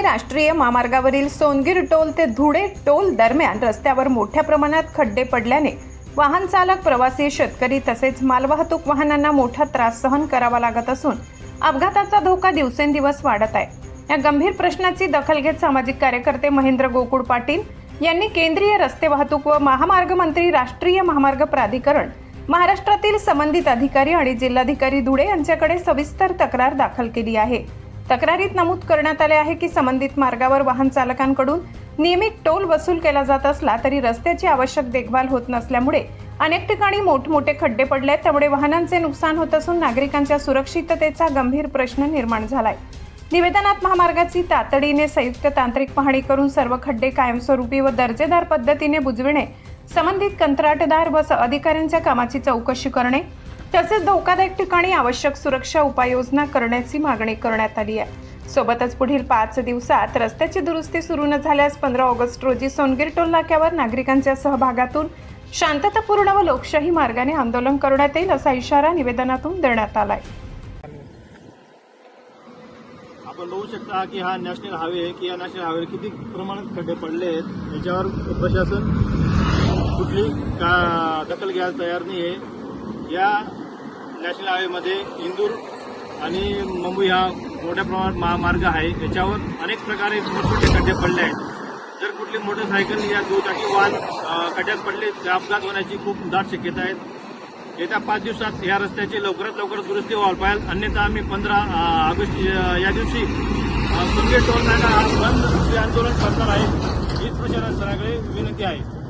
राष्ट्रीय महामार्गावरील सोनगीर टोल ते धुळे टोल दरम्यान रस्त्यावर मोठ्या प्रमाणात खड्डे पडल्याने वाहन चालक, प्रवासी, शेतकरी तसेच मालवाहतूक वाहनांना मोठा त्रास सहन करावा लागत असून अपघाताचा धोका दिवसेंदिवस वाढत आहे। या गंभीर प्रश्नाची दखल घेत सामाजिक कार्यकर्ते महेंद्र गोकुळ पाटील यांनी केंद्रीय रस्ते वाहतूक व महामार्ग मंत्री, राष्ट्रीय महामार्ग प्राधिकरण, महाराष्ट्रातील संबंधित अधिकारी आणि जिल्हाधिकारी धुळे यांच्याकडे सविस्तर तक्रार दाखल केली आहे। तक्रारीत नमूद करण्यात आले आहे की संबंधित मार्गावर वाहन चालकांकडून नियमित टोल वसूल केला जात असला तरी रस्त्याची आवश्यक देखभाल होत नसल्यामुळे अनेक ठिकाणी मोठमोठे खड्डे पडले, त्यामुळे वाहनांचे नुकसान होत असून नागरिकांच्या सुरक्षिततेचा गंभीर प्रश्न निर्माण झालाय। निवेदनात महामार्गाची तातडीने संयुक्त तांत्रिक पाहणी करून सर्व खड्डे कायमस्वरूपी व दर्जेदार पद्धतीने बुजविणे, संबंधित कंत्राटदार व अधिकाऱ्यांच्या कामाची चौकशी करणे तसेच धोकादायक ठिकाणी आवश्यक सुरक्षा उपाययोजना करण्याची मागणी करण्यात आली आहे। सोबतच पुढील 5 दिवसात रस्त्याची दुरुस्ती सुरू न झाल्यास 15 ऑगस्ट रोजी सोनगीर टोल नाक्यावर नागरिकांच्या सहभागातून शांततापूर्ण व लोकशाही मार्गाने आंदोलन करण्यात येईल असा इशारा निवेदनातून देण्यात आलाय। आपण बघू शकता की हा नॅशनल हायवे आहे की या नॅशनल हायवेवर किती प्रमाणात खड्डे पडले आहेत, याच्यावर प्रशासन कुठली दखल घ्यायला तयार नाही आहे। या नॅशनल हायवेमध्ये इंदूर आणि मुंबई हा मोठ्या प्रमाणात महामार्ग आहे, याच्यावर अनेक प्रकारे मोठमोठे खड्डे पडले आहेत। जर कुठली मोटरसायकल या दुचाकी वाहन खड्ड्यात पडले तर अपघात होण्याची खूप दाट शक्यता आहे। येत्या 5 दिवसात या रस्त्याची लवकरात लवकर दुरुस्ती व्हायला पाहिजे, अन्यथा आम्ही 15 ऑगस्ट या दिवशी सोनगीर टोल नाका बंद आंदोलन करणार आहे। हीच प्रशासनाकडे विनंती आहे।